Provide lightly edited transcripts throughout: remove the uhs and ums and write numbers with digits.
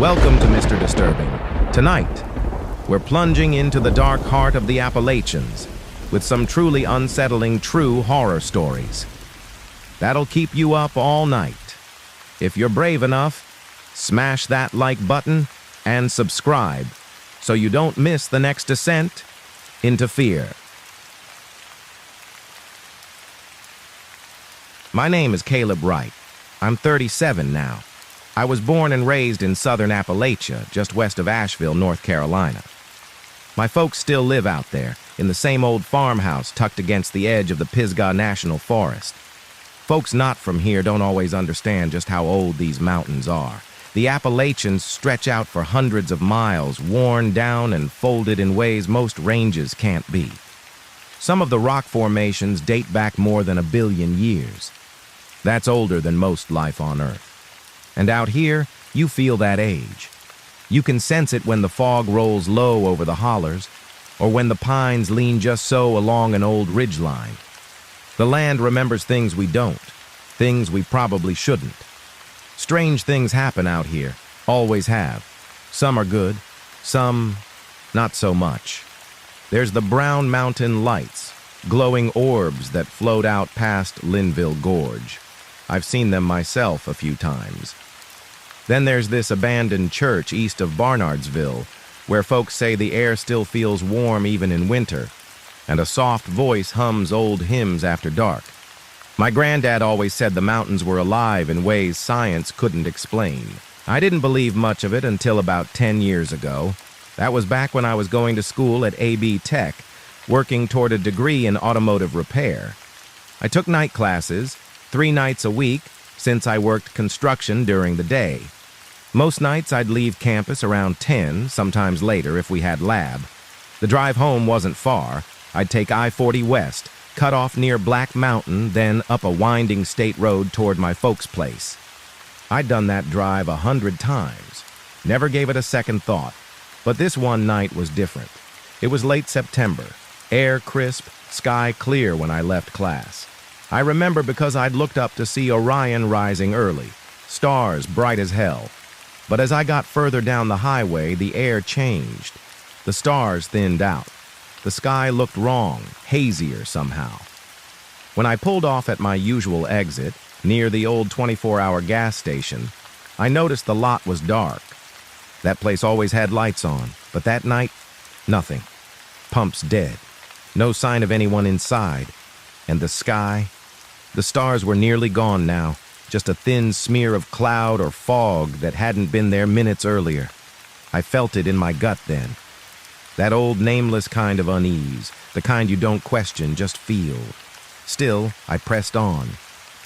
Welcome to Mr. Disturbing. Tonight, we're plunging into the dark heart of the Appalachians with some truly unsettling true horror stories. That'll keep you up all night. If you're brave enough, smash that like button and subscribe so you don't miss the next descent into fear. My name is Caleb Wright. I'm 37 now. I was born and raised in southern Appalachia, just west of Asheville, North Carolina. My folks still live out there, in the same old farmhouse tucked against the edge of the Pisgah National Forest. Folks not from here don't always understand just how old these mountains are. The Appalachians stretch out for hundreds of miles, worn down and folded in ways most ranges can't be. Some of the rock formations date back more than 1 billion years. That's older than most life on Earth. And out here, you feel that age. You can sense it when the fog rolls low over the hollers, or when the pines lean just so along an old ridgeline. The land remembers things we don't, things we probably shouldn't. Strange things happen out here, always have. Some are good, some not so much. There's the Brown Mountain lights, glowing orbs that float out past Linville Gorge. I've seen them myself a few times. Then there's this abandoned church east of Barnardsville, where folks say the air still feels warm even in winter, and a soft voice hums old hymns after dark. My granddad always said the mountains were alive in ways science couldn't explain. I didn't believe much of it until about 10 years ago. That was back when I was going to school at AB Tech, working toward a degree in automotive repair. I took night classes, 3 nights a week, since I worked construction during the day. Most nights I'd leave campus around 10, sometimes later if we had lab. The drive home wasn't far. I'd take I-40 west, cut off near Black Mountain, then up a winding state road toward my folks' place. I'd done that drive 100 times. Never gave it a second thought. But this one night was different. It was late September, air crisp, sky clear when I left class. I remember because I'd looked up to see Orion rising early, stars bright as hell. But as I got further down the highway, the air changed. The stars thinned out. The sky looked wrong, hazier somehow. When I pulled off at my usual exit, near the old 24-hour gas station, I noticed the lot was dark. That place always had lights on, but that night, nothing. Pumps dead. No sign of anyone inside. And the sky? The stars were nearly gone now. Just a thin smear of cloud or fog that hadn't been there minutes earlier. I felt it in my gut then. That old nameless kind of unease, the kind you don't question, just feel. Still, I pressed on,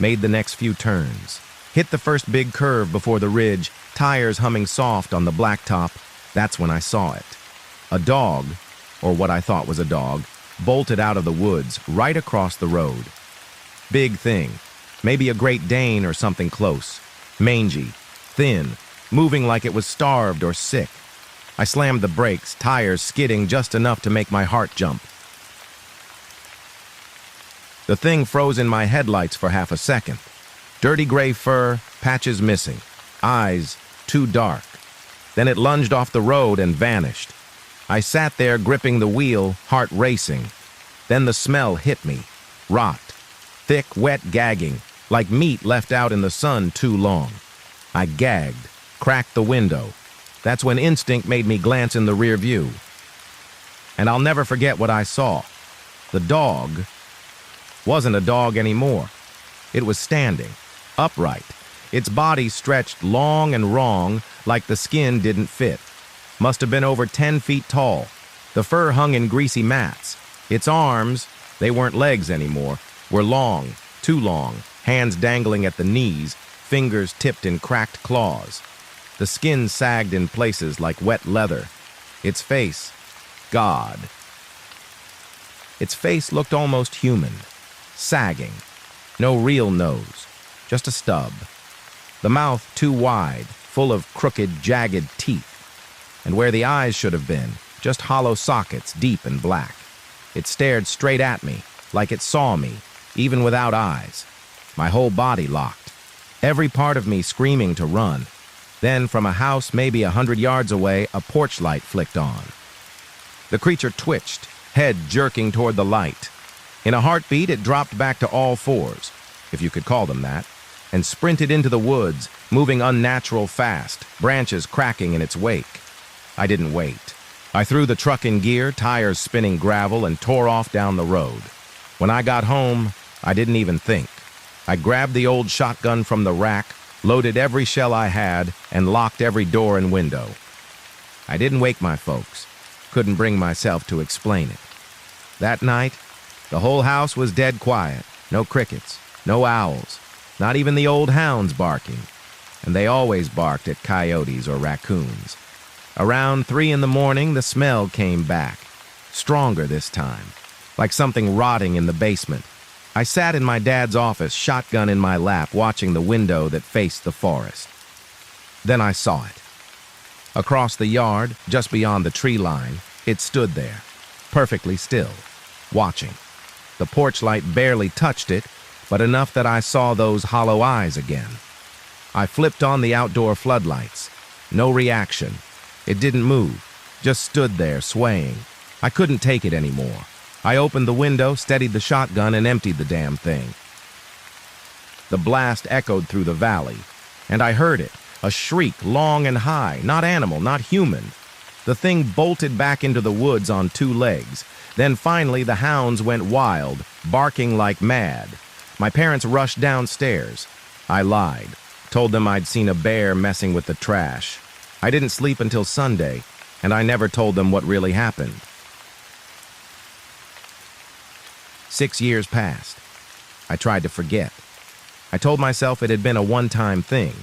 made the next few turns, hit the first big curve before the ridge, tires humming soft on the blacktop. That's when I saw it. A dog, or what I thought was a dog, bolted out of the woods right across the road. Big thing. Maybe a Great Dane or something close. Mangy, thin, moving like it was starved or sick. I slammed the brakes, tires skidding just enough to make my heart jump. The thing froze in my headlights for half a second. Dirty gray fur, patches missing, eyes too dark. Then it lunged off the road and vanished. I sat there gripping the wheel, heart racing. Then the smell hit me. Rot. Thick, wet gagging. Like meat left out in the sun too long. I gagged, cracked the window. That's when instinct made me glance in the rear view. And I'll never forget what I saw. The dog wasn't a dog anymore. It was standing, upright, its body stretched long and wrong like the skin didn't fit. Must have been over 10 feet tall. The fur hung in greasy mats. Its arms, they weren't legs anymore, were long, too long. Hands dangling at the knees, fingers tipped in cracked claws. The skin sagged in places like wet leather. Its face, God. Its face looked almost human, sagging. No real nose, just a stub. The mouth too wide, full of crooked, jagged teeth. And where the eyes should have been, just hollow sockets, deep and black. It stared straight at me, like it saw me, even without eyes. My whole body locked. Every part of me screaming to run. Then, from a house maybe 100 yards away, a porch light flicked on. The creature twitched, head jerking toward the light. In a heartbeat, it dropped back to all fours, if you could call them that, and sprinted into the woods, moving unnatural fast, branches cracking in its wake. I didn't wait. I threw the truck in gear, tires spinning gravel, and tore off down the road. When I got home, I didn't even think. I grabbed the old shotgun from the rack, loaded every shell I had, and locked every door and window. I didn't wake my folks. Couldn't bring myself to explain it. That night, the whole house was dead quiet. No crickets, no owls, not even the old hounds barking. And they always barked at coyotes or raccoons. Around 3 in the morning, the smell came back. Stronger this time, like something rotting in the basement. I sat in my dad's office, shotgun in my lap, watching the window that faced the forest. Then I saw it. Across the yard, just beyond the tree line, it stood there, perfectly still, watching. The porch light barely touched it, but enough that I saw those hollow eyes again. I flipped on the outdoor floodlights. No reaction. It didn't move, just stood there, swaying. I couldn't take it anymore. I opened the window, steadied the shotgun, and emptied the damn thing. The blast echoed through the valley, and I heard it, a shriek, long and high, not animal, not human. The thing bolted back into the woods on 2 legs. Then finally the hounds went wild, barking like mad. My parents rushed downstairs. I lied, told them I'd seen a bear messing with the trash. I didn't sleep until Sunday, and I never told them what really happened. 6 years passed. I tried to forget. I told myself it had been a one-time thing.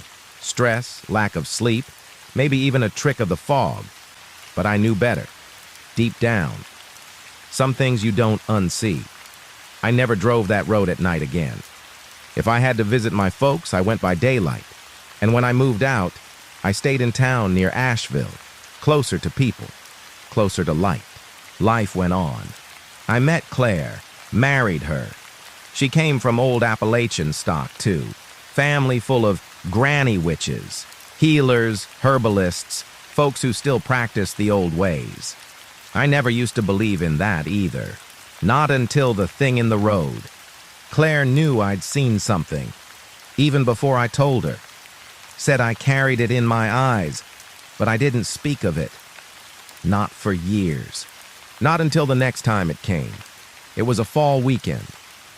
Stress, lack of sleep, maybe even a trick of the fog. But I knew better. Deep down. Some things you don't unsee. I never drove that road at night again. If I had to visit my folks, I went by daylight. And when I moved out, I stayed in town near Asheville, closer to people, closer to light. Life went on. I met Claire. Married her. She came from old Appalachian stock, too. Family full of granny witches, healers, herbalists, folks who still practice the old ways. I never used to believe in that either. Not until the thing in the road. Claire knew I'd seen something, even before I told her. Said I carried it in my eyes, but I didn't speak of it. Not for years. Not until the next time it came. It was a fall weekend.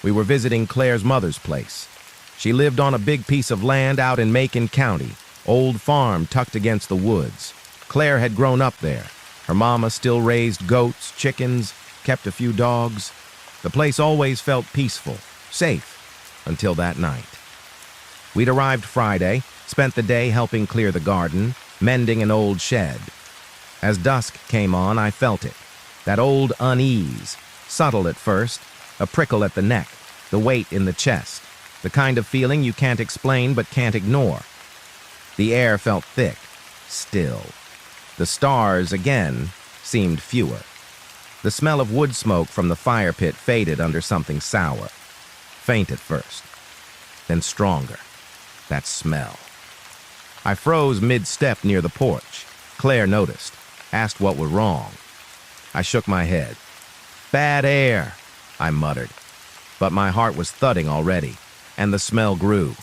We were visiting Claire's mother's place. She lived on a big piece of land out in Macon County, old farm tucked against the woods. Claire had grown up there. Her mama still raised goats, chickens, kept a few dogs. The place always felt peaceful, safe, until that night. We'd arrived Friday, spent the day helping clear the garden, mending an old shed. As dusk came on, I felt it, that old unease. Subtle at first, a prickle at the neck, the weight in the chest, the kind of feeling you can't explain but can't ignore. The air felt thick, still. The stars, again, seemed fewer. The smell of wood smoke from the fire pit faded under something sour. Faint at first, then stronger. That smell. I froze mid-step near the porch. Claire noticed, asked what was wrong. I shook my head. "Bad air," I muttered. But my heart was thudding already, and the smell grew.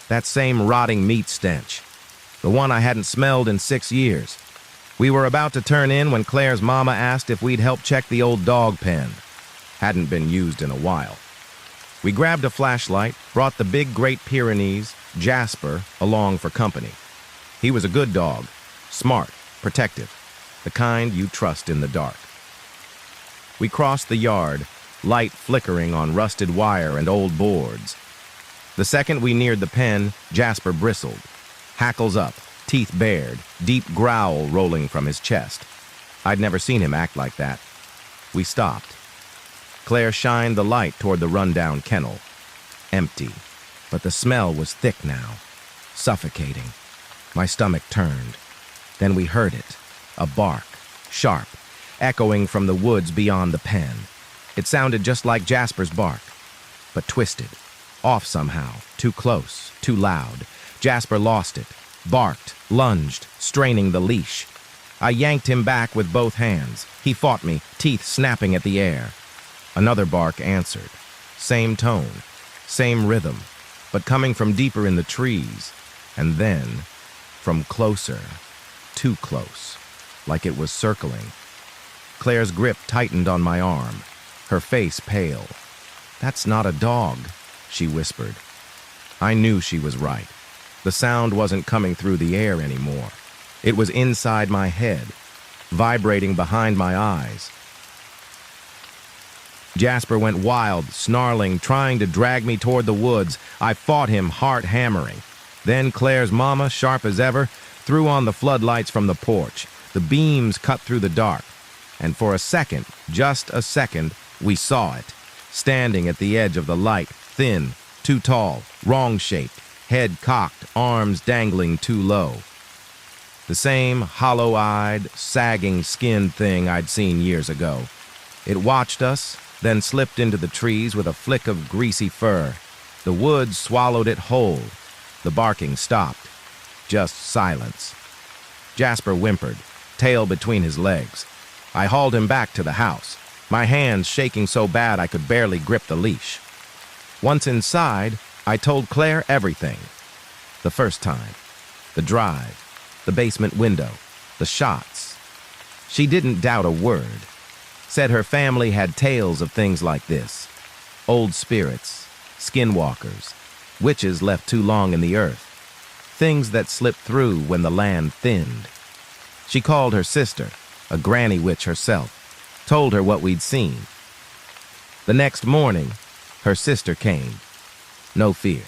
That same rotting meat stench. The one I hadn't smelled in 6 years. We were about to turn in when Claire's mama asked if we'd help check the old dog pen. Hadn't been used in a while. We grabbed a flashlight, brought the big Great Pyrenees, Jasper, along for company. He was a good dog, smart, protective, the kind you trust in the dark. We crossed the yard, light flickering on rusted wire and old boards. The second we neared the pen, Jasper bristled. Hackles up, teeth bared, deep growl rolling from his chest. I'd never seen him act like that. We stopped. Claire shined the light toward the rundown kennel. Empty, but the smell was thick now, suffocating. My stomach turned. Then we heard it, a bark, sharp, echoing from the woods beyond the pen. It sounded just like Jasper's bark, but twisted, off somehow, too close, too loud. Jasper lost it, barked, lunged, straining the leash. I yanked him back with both hands. He fought me, teeth snapping at the air. Another bark answered. Same tone, same rhythm, but coming from deeper in the trees, and then from closer, too close, like it was circling. Claire's grip tightened on my arm, her face pale. "That's not a dog," she whispered. I knew she was right. The sound wasn't coming through the air anymore. It was inside my head, vibrating behind my eyes. Jasper went wild, snarling, trying to drag me toward the woods. I fought him, heart hammering. Then Claire's mama, sharp as ever, threw on the floodlights from the porch. The beams cut through the dark. And for a second, just a second, we saw it. Standing at the edge of the light, thin, too tall, wrong-shaped, head cocked, arms dangling too low. The same hollow-eyed, sagging skin thing I'd seen years ago. It watched us, then slipped into the trees with a flick of greasy fur. The woods swallowed it whole. The barking stopped. Just silence. Jasper whimpered, tail between his legs. I hauled him back to the house, my hands shaking so bad I could barely grip the leash. Once inside, I told Claire everything. The first time. The drive. The basement window. The shots. She didn't doubt a word. Said her family had tales of things like this. Old spirits, skinwalkers, witches left too long in the earth, things that slipped through when the land thinned. She called her sister, a granny witch herself, told her what we'd seen. The next morning, her sister came. No fear,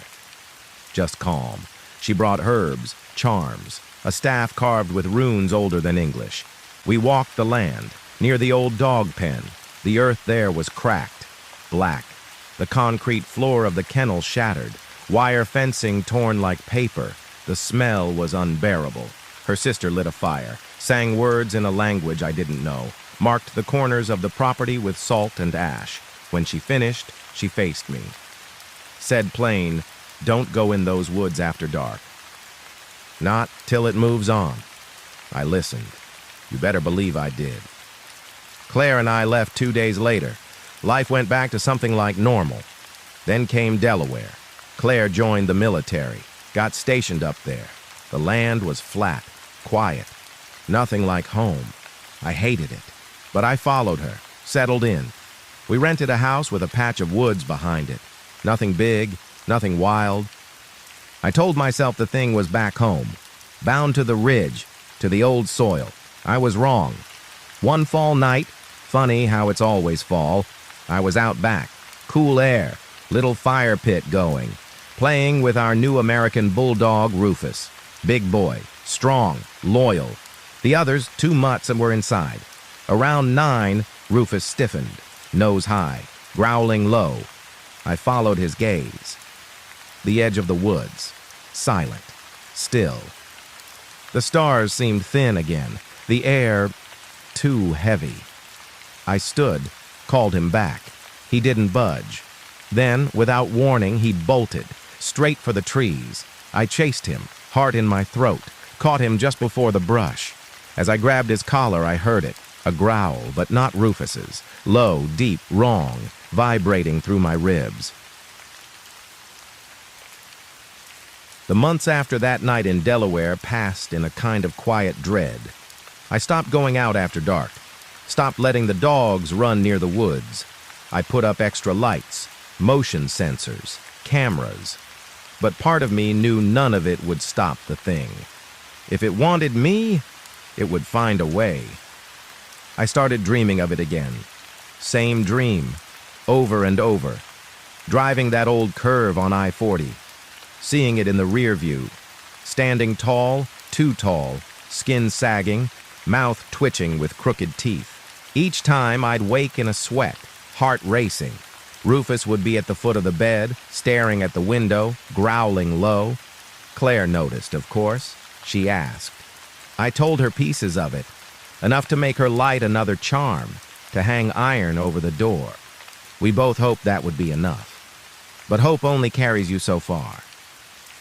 just calm. She brought herbs, charms, a staff carved with runes older than English. We walked the land, near the old dog pen. The earth there was cracked, black. The concrete floor of the kennel shattered, wire fencing torn like paper. The smell was unbearable. Her sister lit a fire, sang words in a language I didn't know, marked the corners of the property with salt and ash. When she finished, she faced me. Said plain, "Don't go in those woods after dark." "Not till it moves on." I listened. You better believe I did. Claire and I left 2 days later. Life went back to something like normal. Then came Delaware. Claire joined the military, got stationed up there. The land was flat, quiet, nothing like home. I hated it, but I followed her, settled in. We rented a house with a patch of woods behind it. Nothing big, nothing wild. I told myself the thing was back home, bound to the ridge, to the old soil. I was wrong. One fall night, funny how it's always fall, I was out back, cool air, little fire pit going, playing with our new American bulldog Rufus. Big boy, strong, loyal. The others, 2 mutts, and were inside. Around 9, Rufus stiffened, nose high, growling low. I followed his gaze. The edge of the woods, silent, still. The stars seemed thin again, the air too heavy. I stood, called him back. He didn't budge. Then, without warning, he bolted, straight for the trees. I chased him, heart in my throat, caught him just before the brush. As I grabbed his collar, I heard it, a growl, but not Rufus's, low, deep, wrong, vibrating through my ribs. The months after that night in Delaware passed in a kind of quiet dread. I stopped going out after dark, stopped letting the dogs run near the woods. I put up extra lights, motion sensors, cameras. But part of me knew none of it would stop the thing. If it wanted me, it would find a way. I started dreaming of it again. Same dream, over and over. Driving that old curve on I-40. Seeing it in the rear view. Standing tall, too tall, skin sagging, mouth twitching with crooked teeth. Each time I'd wake in a sweat, heart racing. Rufus would be at the foot of the bed, staring at the window, growling low. Claire noticed, of course. She asked. I told her pieces of it, enough to make her light another charm, to hang iron over the door. We both hoped that would be enough. But hope only carries you so far.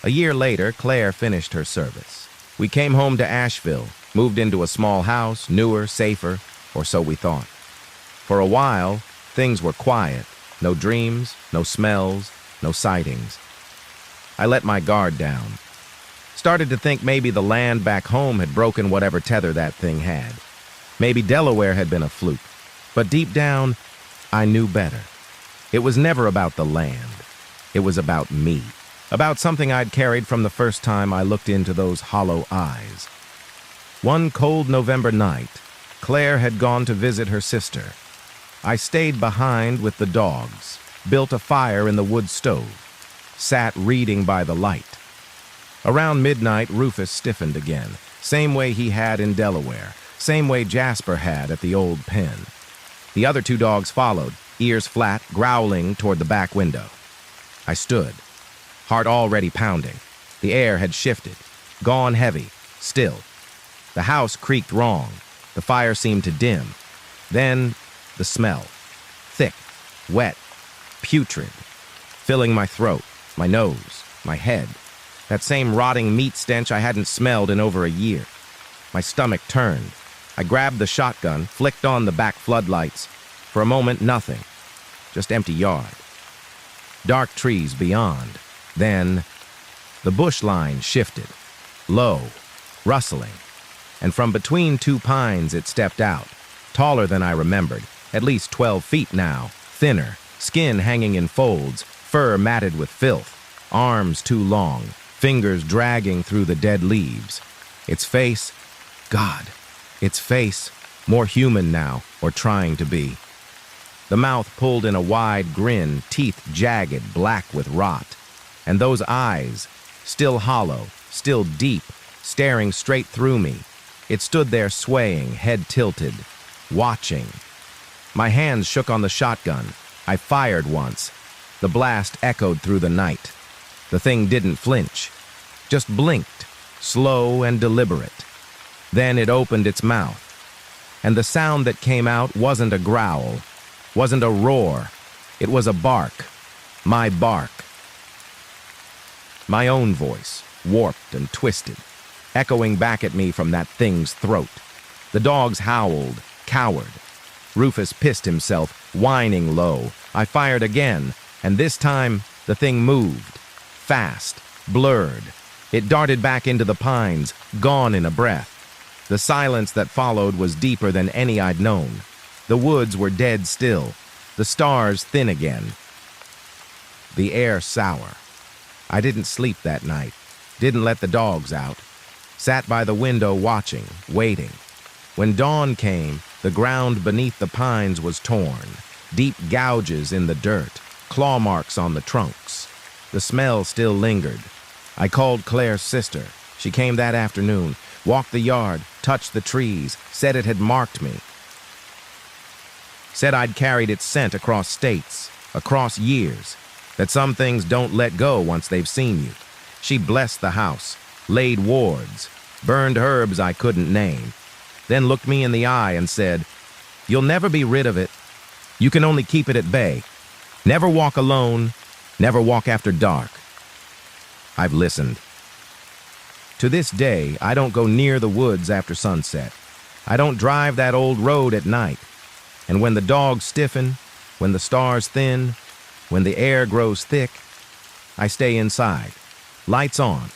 A year later, Claire finished her service. We came home to Asheville, moved into a small house, newer, safer, or so we thought. For a while, things were quiet. No dreams, no smells, no sightings. I let my guard down. Started to think maybe the land back home had broken whatever tether that thing had. Maybe Delaware had been a fluke. But deep down, I knew better. It was never about the land. It was about me. About something I'd carried from the first time I looked into those hollow eyes. One cold November night, Claire had gone to visit her sister. I stayed behind with the dogs, built a fire in the wood stove, sat reading by the light. Around midnight, Rufus stiffened again, same way he had in Delaware, same way Jasper had at the old pen. The other two dogs followed, ears flat, growling toward the back window. I stood, heart already pounding. The air had shifted, gone heavy, still. The house creaked wrong. The fire seemed to dim. Then, the smell. Thick, wet, putrid, filling my throat, my nose, my head. That same rotting meat stench I hadn't smelled in over a year. My stomach turned. I grabbed the shotgun, flicked on the back floodlights. For a moment, nothing. Just empty yard. Dark trees beyond. Then, the bush line shifted. Low, rustling. And from between two pines it stepped out. Taller than I remembered. At least 12 feet now. Thinner, skin hanging in folds, fur matted with filth. Arms too long, fingers dragging through the dead leaves. Its face, God, its face, more human now, or trying to be. The mouth pulled in a wide grin, teeth jagged, black with rot. And those eyes, still hollow, still deep, staring straight through me. It stood there swaying, head tilted, watching. My hands shook on the shotgun. I fired once. The blast echoed through the night. The thing didn't flinch, just blinked, slow and deliberate. Then it opened its mouth. And the sound that came out wasn't a growl, wasn't a roar. It was a bark. My bark. My own voice, warped and twisted, echoing back at me from that thing's throat. The dogs howled, cowered. Rufus pissed himself, whining low. I fired again, and this time the thing moved. Fast, blurred. It darted back into the pines, gone in a breath. The silence that followed was deeper than any I'd known. The woods were dead still, the stars thin again. The air sour. I didn't sleep that night, didn't let the dogs out. Sat by the window watching, waiting. When dawn came, the ground beneath the pines was torn, deep gouges in the dirt, claw marks on the trunks. The smell still lingered. I called Claire's sister. She came that afternoon, walked the yard, touched the trees, said it had marked me. Said I'd carried its scent across states, across years, that some things don't let go once they've seen you. She blessed the house, laid wards, burned herbs I couldn't name, then looked me in the eye and said, "You'll never be rid of it. You can only keep it at bay. Never walk alone, never walk after dark." I've listened. To this day, I don't go near the woods after sunset. I don't drive that old road at night. And when the dogs stiffen, when the stars thin, when the air grows thick, I stay inside, lights on,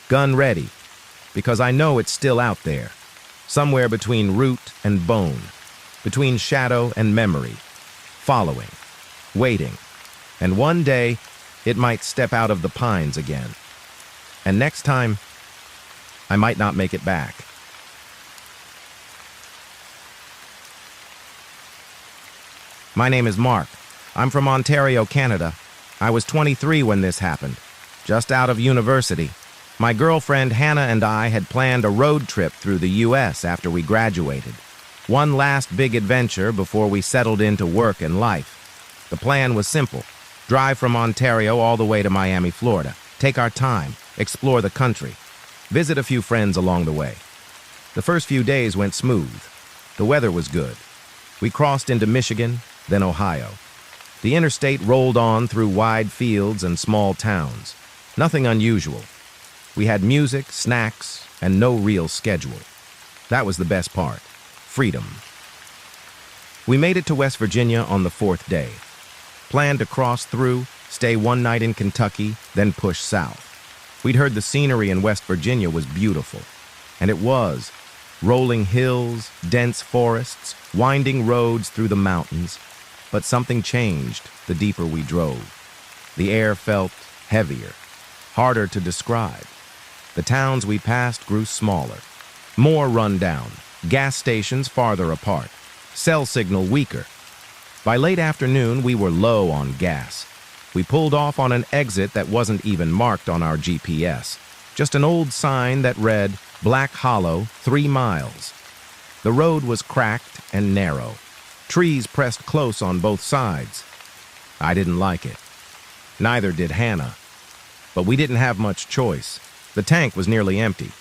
gun ready, because I know it's still out there, somewhere between root and bone, between shadow and memory, following, waiting, and one day it might step out of the pines again. And next time, I might not make it back. My name is Mark. I'm from Ontario, Canada. I was 23 when this happened, just out of university. My girlfriend Hannah and I had planned a road trip through the U.S. after we graduated. One last big adventure before we settled into work and life. The plan was simple. Drive from Ontario all the way to Miami, Florida. Take our time, explore the country, visit a few friends along the way. The first few days went smooth. The weather was good. We crossed into Michigan, then Ohio. The interstate rolled on through wide fields and small towns. Nothing unusual. We had music, snacks, and no real schedule. That was the best part. Freedom. We made it to West Virginia on the 4th day. Planned to cross through, stay one night in Kentucky, then push south. We'd heard the scenery in West Virginia was beautiful. And it was. Rolling hills, dense forests, winding roads through the mountains. But something changed the deeper we drove. The air felt heavier, harder to describe. The towns we passed grew smaller, more run down, gas stations farther apart, cell signal weaker. By late afternoon, we were low on gas. We pulled off on an exit that wasn't even marked on our GPS, just an old sign that read, Black Hollow, 3 miles. The road was cracked and narrow. Trees pressed close on both sides. I didn't like it. Neither did Hannah. But we didn't have much choice. The tank was nearly empty.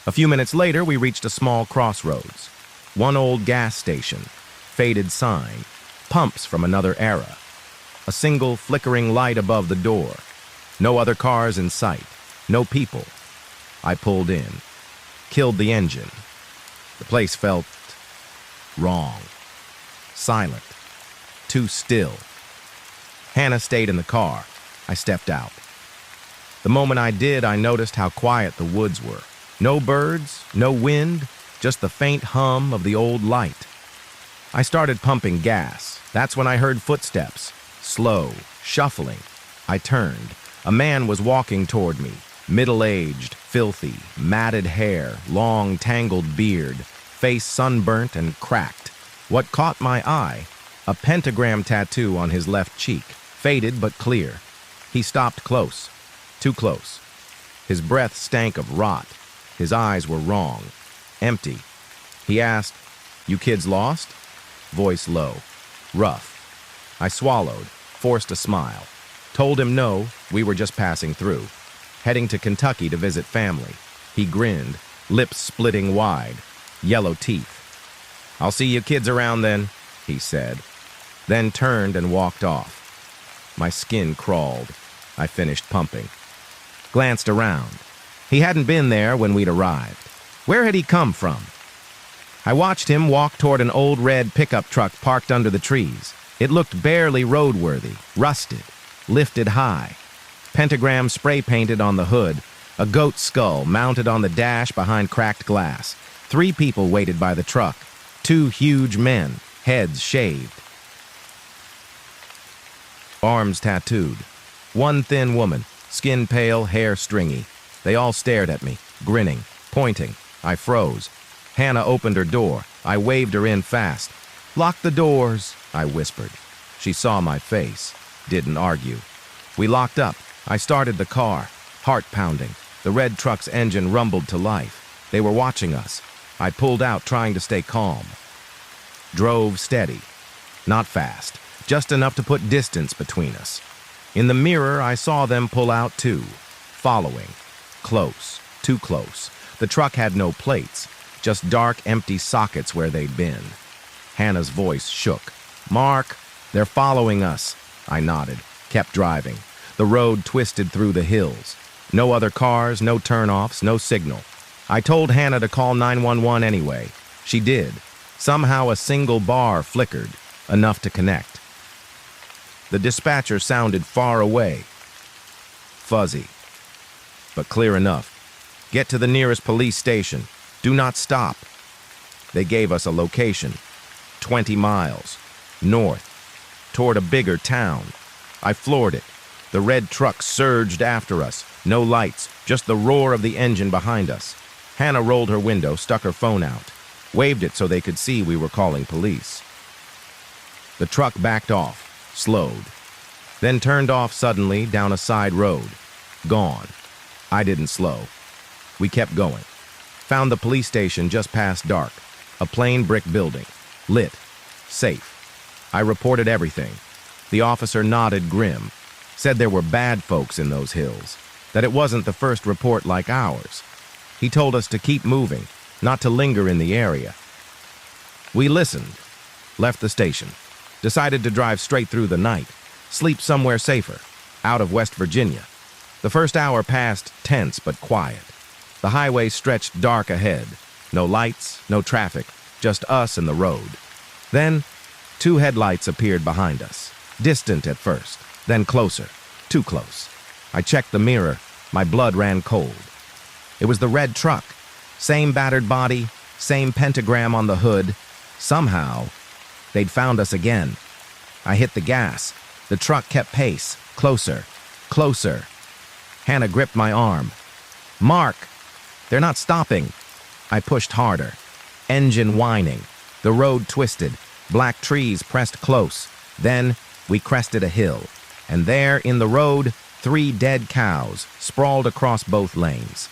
A few minutes later, we reached a small crossroads. One old gas station, faded sign, pumps from another era. A single flickering light above the door. No other cars in sight. No people. I pulled in. Killed the engine. The place felt wrong. Silent. Too still. Hannah stayed in the car. I stepped out. The moment I did, I noticed how quiet the woods were. No birds, no wind, just the faint hum of the old light. I started pumping gas. That's when I heard footsteps. Slow, shuffling. I turned. A man was walking toward me. Middle-aged, filthy, matted hair, long, tangled beard, face sunburnt and cracked. What caught my eye? A pentagram tattoo on his left cheek, faded but clear. He stopped close. Too close. His breath stank of rot. His eyes were wrong. Empty. He asked, "You kids lost?" Voice low. Rough. I swallowed, forced a smile. Told him no, we were just passing through. Heading to Kentucky to visit family. He grinned, lips splitting wide. Yellow teeth. "I'll see you kids around then," he said. Then turned and walked off. My skin crawled. I finished pumping. Glanced around. He hadn't been there when we'd arrived. Where had he come from? I watched him walk toward an old red pickup truck parked under the trees. It looked barely roadworthy, rusted, lifted high. Pentagram spray-painted on the hood, a goat skull mounted on the dash behind cracked glass. 3 people waited by the truck. 2 huge men, heads shaved. Arms tattooed. 1 thin woman, skin pale, hair stringy. They all stared at me, grinning, pointing. I froze. Hannah opened her door. I waved her in fast. "Lock the doors," I whispered. She saw my face. Didn't argue. We locked up. I started the car, heart pounding. The red truck's engine rumbled to life. They were watching us. I pulled out, trying to stay calm. Drove steady. Not fast. Just enough to put distance between us. In the mirror, I saw them pull out too. Following. Close. Too close. The truck had no plates. Just dark, empty sockets where they'd been. Hannah's voice shook. "Mark, they're following us." I nodded. Kept driving. The road twisted through the hills. No other cars, no turnoffs, no signal. I told Hannah to call 911 anyway. She did. Somehow a single bar flickered, enough to connect. The dispatcher sounded far away. Fuzzy, but clear enough. "Get to the nearest police station. Do not stop." They gave us a location. 20 miles. North. Toward a bigger town. I floored it. The red truck surged after us. No lights, just the roar of the engine behind us. Hannah rolled her window, stuck her phone out. Waved it so they could see we were calling police. The truck backed off, slowed. Then turned off suddenly down a side road. Gone. I didn't slow. We kept going. Found the police station just past dark. A plain brick building. Lit. Safe. I reported everything. The officer nodded grim. Said there were bad folks in those hills. That it wasn't the first report like ours. He told us to keep moving, not to linger in the area. We listened. Left the station. Decided to drive straight through the night. Sleep somewhere safer. Out of West Virginia. The first hour passed tense but quiet. The highway stretched dark ahead. No lights, no traffic, just us and the road. Then, two headlights appeared behind us. Distant at first, then closer. Too close. I checked the mirror. My blood ran cold. It was the red truck. Same battered body, same pentagram on the hood. Somehow, they'd found us again. I hit the gas. The truck kept pace. Closer. Closer. Hannah gripped my arm. "Mark! They're not stopping." I pushed harder. Engine whining. The road twisted. Black trees pressed close. Then we crested a hill. And there, in the road, 3 dead cows sprawled across both lanes.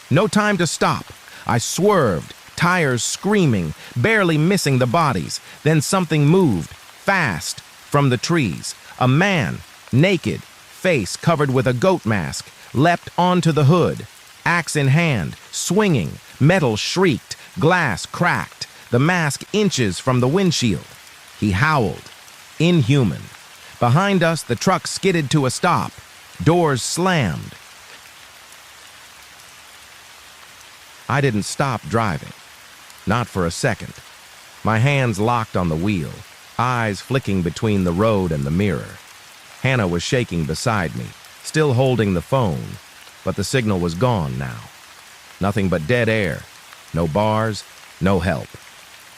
No time to stop. I swerved, tires screaming, barely missing the bodies. Then something moved, fast, from the trees. A man, naked, face covered with a goat mask, leapt onto the hood. Axe in hand, swinging, metal shrieked, glass cracked, the mask inches from the windshield. He howled. Inhuman. Behind us, the truck skidded to a stop. Doors slammed. I didn't stop driving. Not for a second. My hands locked on the wheel, eyes flicking between the road and the mirror. Hannah was shaking beside me, still holding the phone, but the signal was gone now. Nothing but dead air. No bars, no help.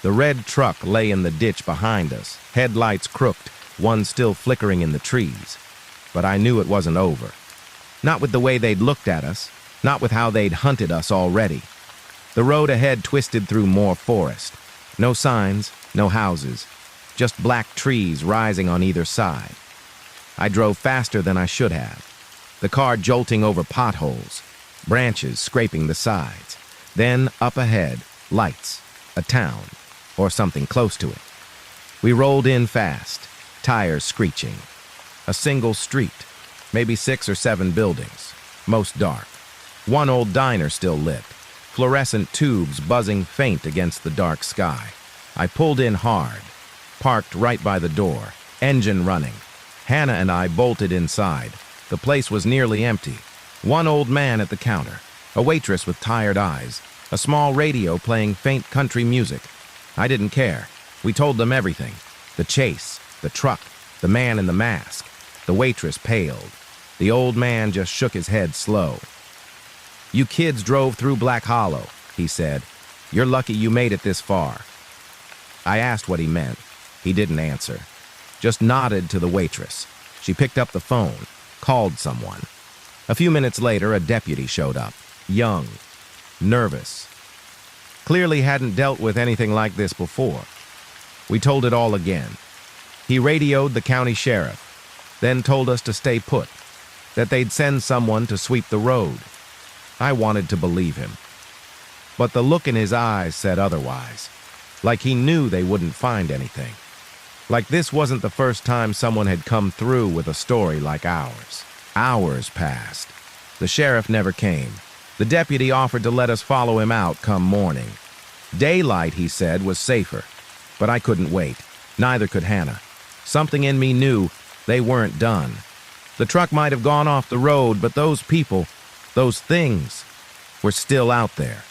The red truck lay in the ditch behind us, headlights crooked, one still flickering in the trees. But I knew it wasn't over. Not with the way they'd looked at us, not with how they'd hunted us already. The road ahead twisted through more forest. No signs, no houses, just black trees rising on either side. I drove faster than I should have. The car jolting over potholes, branches scraping the sides. Then, up ahead, lights, a town, or something close to it. We rolled in fast, tires screeching. A single street, maybe 6 or 7 buildings, most dark. One old diner still lit, fluorescent tubes buzzing faint against the dark sky. I pulled in hard, parked right by the door, engine running. Hannah and I bolted inside. The place was nearly empty. One old man at the counter, a waitress with tired eyes, a small radio playing faint country music. I didn't care. We told them everything. The chase, the truck, the man in the mask. The waitress paled. The old man just shook his head slow. "You kids drove through Black Hollow," he said. "You're lucky you made it this far." I asked what he meant. He didn't answer. Just nodded to the waitress. She picked up the phone, called someone. A few minutes later, a deputy showed up. Young, nervous. Clearly hadn't dealt with anything like this before. We told it all again. He radioed the county sheriff, then told us to stay put, that they'd send someone to sweep the road. I wanted to believe him. But the look in his eyes said otherwise, like he knew they wouldn't find anything. Like this wasn't the first time someone had come through with a story like ours. Hours passed. The sheriff never came. The deputy offered to let us follow him out come morning. Daylight, he said, was safer. But I couldn't wait. Neither could Hannah. Something in me knew they weren't done. The truck might have gone off the road, but those people, those things, were still out there.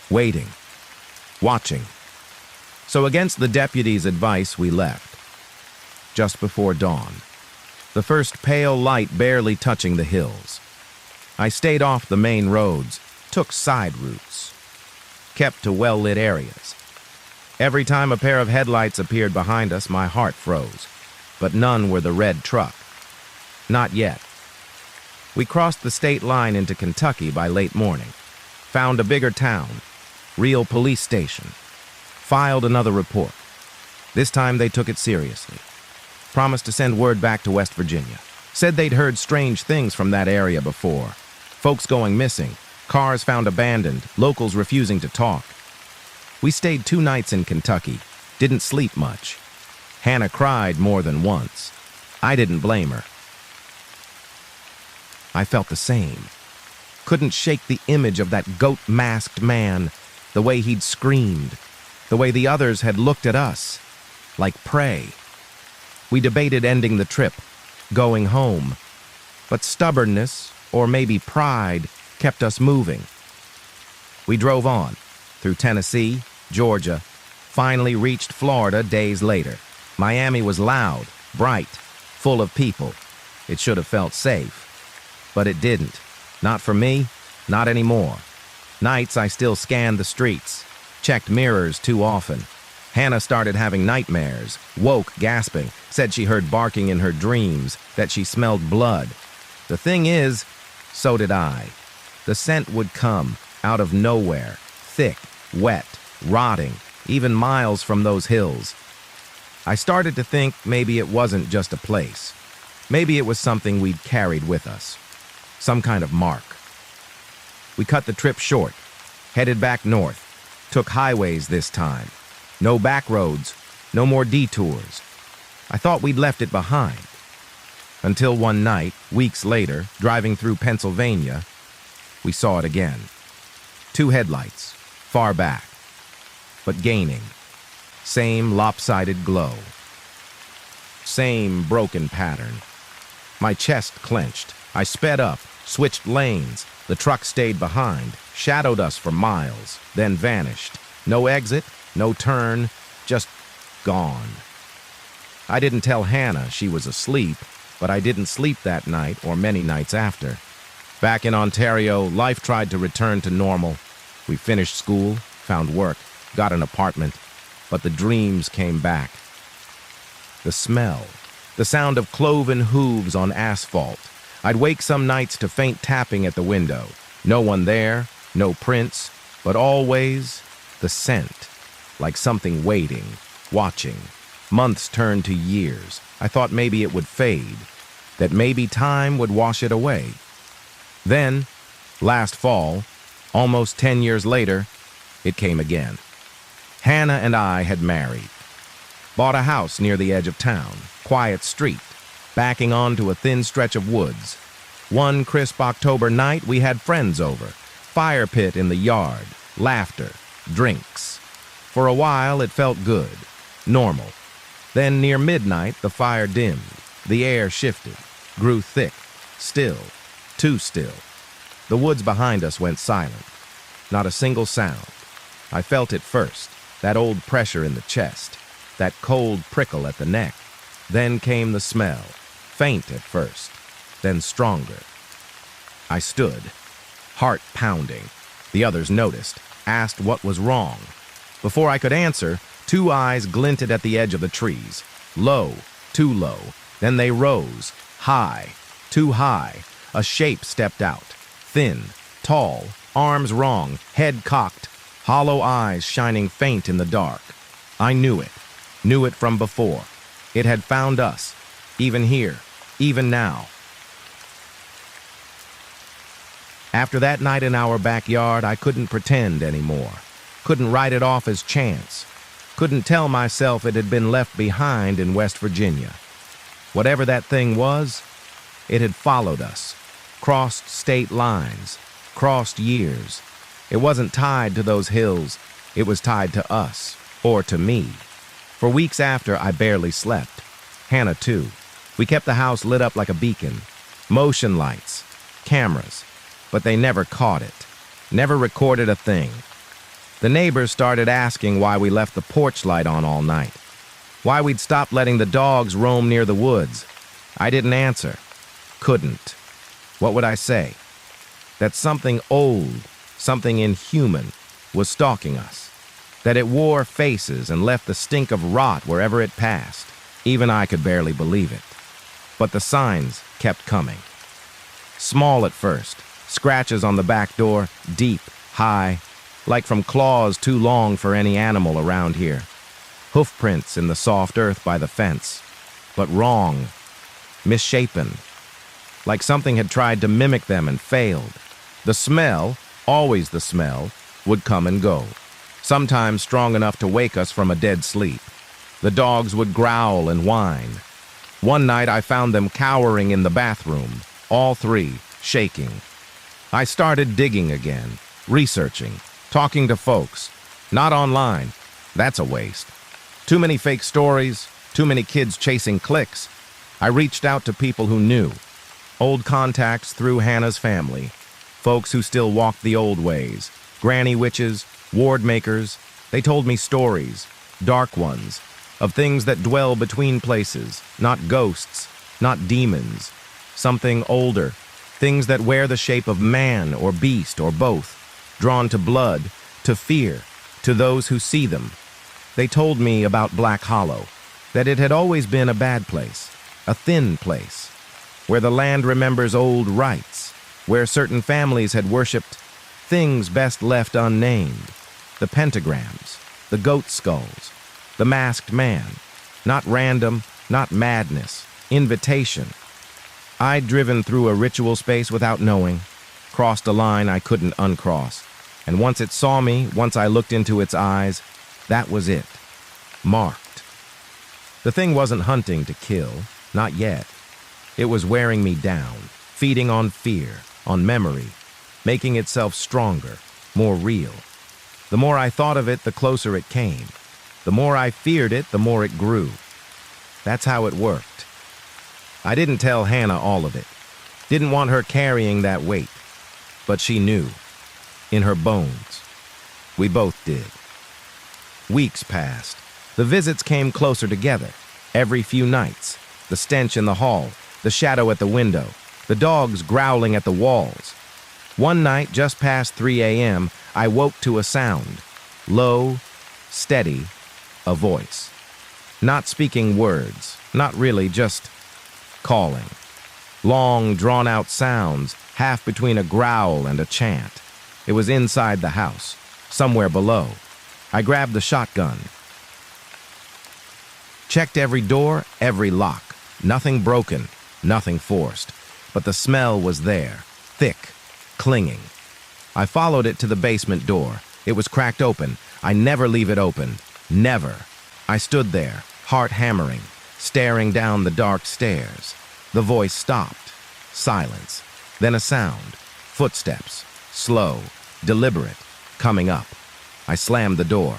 Waiting. Watching. So against the deputy's advice, we left. Just before dawn. The first pale light barely touching the hills. I stayed off the main roads, took side routes. Kept to well-lit areas. Every time a pair of headlights appeared behind us, my heart froze. But none were the red truck. Not yet. We crossed the state line into Kentucky by late morning. Found a bigger town. Real police station. Filed another report. This time they took it seriously. Promised to send word back to West Virginia. Said they'd heard strange things from that area before. Folks going missing, cars found abandoned, locals refusing to talk. We stayed 2 nights in Kentucky, didn't sleep much. Hannah cried more than once. I didn't blame her. I felt the same. Couldn't shake the image of that goat-masked man, the way he'd screamed, the way the others had looked at us, like prey. We debated ending the trip, going home, but stubbornness, or maybe pride, kept us moving. We drove on, through Tennessee, Georgia, finally reached Florida days later. Miami was loud, bright, full of people. It should have felt safe. But it didn't. Not for me, not anymore. Nights I still scanned the streets, checked mirrors too often. Hannah started having nightmares, woke gasping, said she heard barking in her dreams, that she smelled blood. The thing is, so did I. The scent would come, out of nowhere, thick, wet, rotting, even miles from those hills. I started to think maybe it wasn't just a place. Maybe it was something we'd carried with us. Some kind of mark. We cut the trip short, headed back north, took highways this time. No back roads, no more detours. I thought we'd left it behind. Until one night, weeks later, driving through Pennsylvania, we saw it again. 2 headlights, far back, but gaining. Same lopsided glow. Same broken pattern. My chest clenched. I sped up, switched lanes. The truck stayed behind, shadowed us for miles, then vanished. No exit, no turn, just gone. I didn't tell Hannah she was asleep, but I didn't sleep that night or many nights after. Back in Ontario, life tried to return to normal. We finished school, found work, got an apartment, but the dreams came back. The smell, the sound of cloven hooves on asphalt. I'd wake some nights to faint tapping at the window. No one there, no prints, but always the scent, like something waiting, watching. Months turned to years. I thought maybe it would fade, that maybe time would wash it away. Then, last fall, almost 10 years later, it came again. Hannah and I had married. Bought a house near the edge of town, quiet street, backing onto a thin stretch of woods. One crisp October night, we had friends over. Fire pit in the yard, laughter, drinks. For a while, it felt good, normal. Then near midnight, the fire dimmed. The air shifted, grew thick, still, too still. The woods behind us went silent. Not a single sound. I felt it first, that old pressure in the chest, that cold prickle at the neck. Then came the smell, faint at first, then stronger. I stood, heart pounding. The others noticed, asked what was wrong. Before I could answer, 2 eyes glinted at the edge of the trees. Low, too low. Then they rose, high, too high. A shape stepped out, thin, tall, arms wrong, head cocked, hollow eyes shining faint in the dark. I knew it from before. It had found us, even here, even now. After that night in our backyard, I couldn't pretend anymore. Couldn't write it off as chance. Couldn't tell myself it had been left behind in West Virginia. Whatever that thing was, it had followed us, crossed state lines, crossed years. It wasn't tied to those hills. It was tied to us, or to me. For weeks after, I barely slept. Hannah, too. We kept the house lit up like a beacon. Motion lights, cameras. But they never caught it. Never recorded a thing. The neighbors started asking why we left the porch light on all night. Why we'd stopped letting the dogs roam near the woods. I didn't answer. Couldn't. What would I say? That something old, something inhuman, was stalking us. That it wore faces and left the stink of rot wherever it passed. Even I could barely believe it. But the signs kept coming. Small at first, scratches on the back door, deep, high, like from claws too long for any animal around here. Hoofprints in the soft earth by the fence. But wrong, misshapen, like something had tried to mimic them and failed. The smell, always the smell, would come and go, sometimes strong enough to wake us from a dead sleep. The dogs would growl and whine. One night I found them cowering in the bathroom, all 3, shaking. I started digging again, researching, talking to folks. Not online. That's a waste. Too many fake stories, too many kids chasing clicks. I reached out to people who knew. Old contacts through Hannah's family, folks who still walked the old ways, granny witches, ward makers. They told me stories, dark ones, of things that dwell between places, not ghosts, not demons, something older, things that wear the shape of man or beast or both, drawn to blood, to fear, to those who see them. They told me about Black Hollow, that it had always been a bad place, a thin place, where the land remembers old rites, where certain families had worshipped things best left unnamed, the pentagrams, the goat skulls, the masked man, not random, not madness, invitation. I'd driven through a ritual space without knowing, crossed a line I couldn't uncross, and once it saw me, once I looked into its eyes, that was it, marked. The thing wasn't hunting to kill, not yet. It was wearing me down, feeding on fear, on memory, making itself stronger, more real. The more I thought of it, the closer it came. The more I feared it, the more it grew. That's how it worked. I didn't tell Hannah all of it. Didn't want her carrying that weight. But she knew. In her bones. We both did. Weeks passed. The visits came closer together. Every few nights. The stench in the hall. The shadow at the window. The dogs growling at the walls. One night, just past 3 a.m., I woke to a sound. Low, steady, a voice. Not speaking words. Not really, just calling. Long, drawn-out sounds, half between a growl and a chant. It was inside the house, somewhere below. I grabbed the shotgun. Checked every door, every lock. Nothing broken, nothing forced. But the smell was there, thick, clinging. I followed it to the basement door. It was cracked open. I never leave it open. Never. I stood there, heart hammering, staring down the dark stairs. The voice stopped. Silence. Then a sound. Footsteps. Slow, deliberate, coming up. I slammed the door.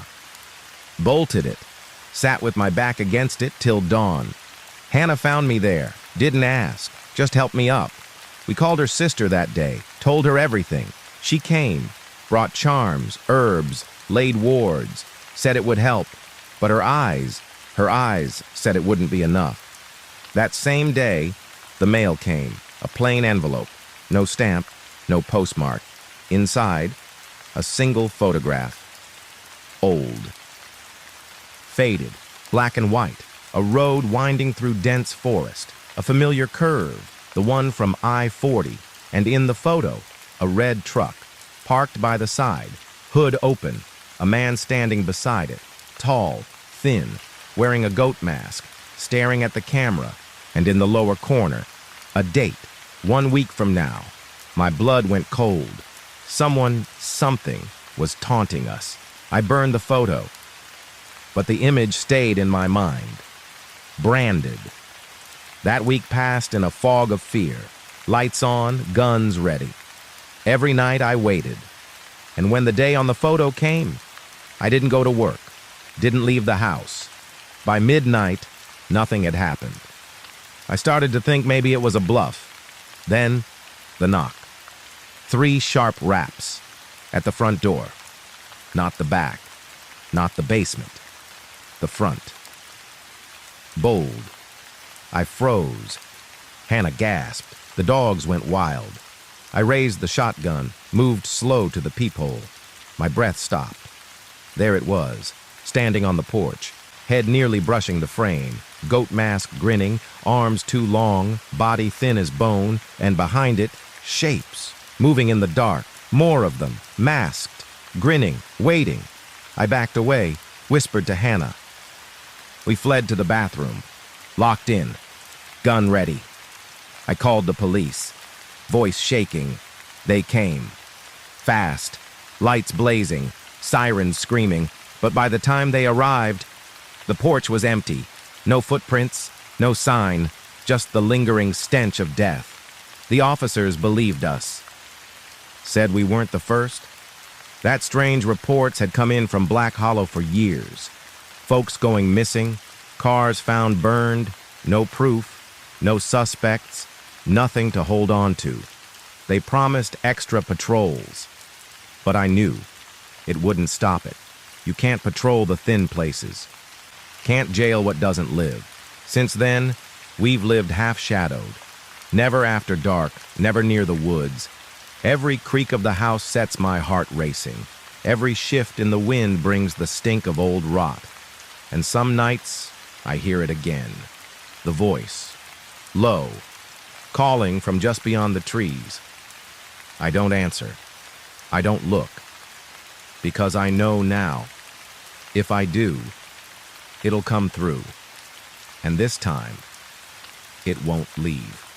Bolted it. Sat with my back against it till dawn. Hannah found me there. Didn't ask. Just helped me up. We called her sister that day. Told her everything. She came. Brought charms, herbs, laid wards. Said it would help. But her eyes said it wouldn't be enough. That same day, the mail came. A plain envelope. No stamp, no postmark. Inside, a single photograph. Old. Faded, black and white. A road winding through dense forest. A familiar curve, the one from I-40. And in the photo, a red truck, parked by the side, hood open, a man standing beside it, tall, thin, wearing a goat mask, staring at the camera, and in the lower corner, a date, 1 week from now. My blood went cold. Something was taunting us. I burned the photo, but the image stayed in my mind. Branded. That week passed in a fog of fear. Lights on, guns ready. Every night I waited. And when the day on the photo came, I didn't go to work, didn't leave the house. By midnight, nothing had happened. I started to think maybe it was a bluff. Then, the knock. 3 sharp raps. At the front door. Not the back. Not the basement. The front. Bold. I froze. Hannah gasped. The dogs went wild. I raised the shotgun, moved slow to the peephole. My breath stopped. There it was, standing on the porch, head nearly brushing the frame, goat mask grinning, arms too long, body thin as bone, and behind it, shapes, moving in the dark, more of them, masked, grinning, waiting. I backed away, whispered to Hannah. We fled to the bathroom, locked in, gun ready. I called the police, voice shaking. They came. Fast, lights blazing, sirens screaming, but by the time they arrived, the porch was empty. No footprints, no sign, just the lingering stench of death. The officers believed us. Said we weren't the first. That strange reports had come in from Black Hollow for years. Folks going missing, cars found burned, no proof, no suspects, nothing to hold on to. They promised extra patrols, but I knew it wouldn't stop it. You can't patrol the thin places. Can't jail what doesn't live. Since then, we've lived half-shadowed. Never after dark, never near the woods. Every creak of the house sets my heart racing. Every shift in the wind brings the stink of old rot. And some nights, I hear it again. The voice, low, calling from just beyond the trees. I don't answer. I don't look. Because I know now, if I do, it'll come through. And this time, it won't leave.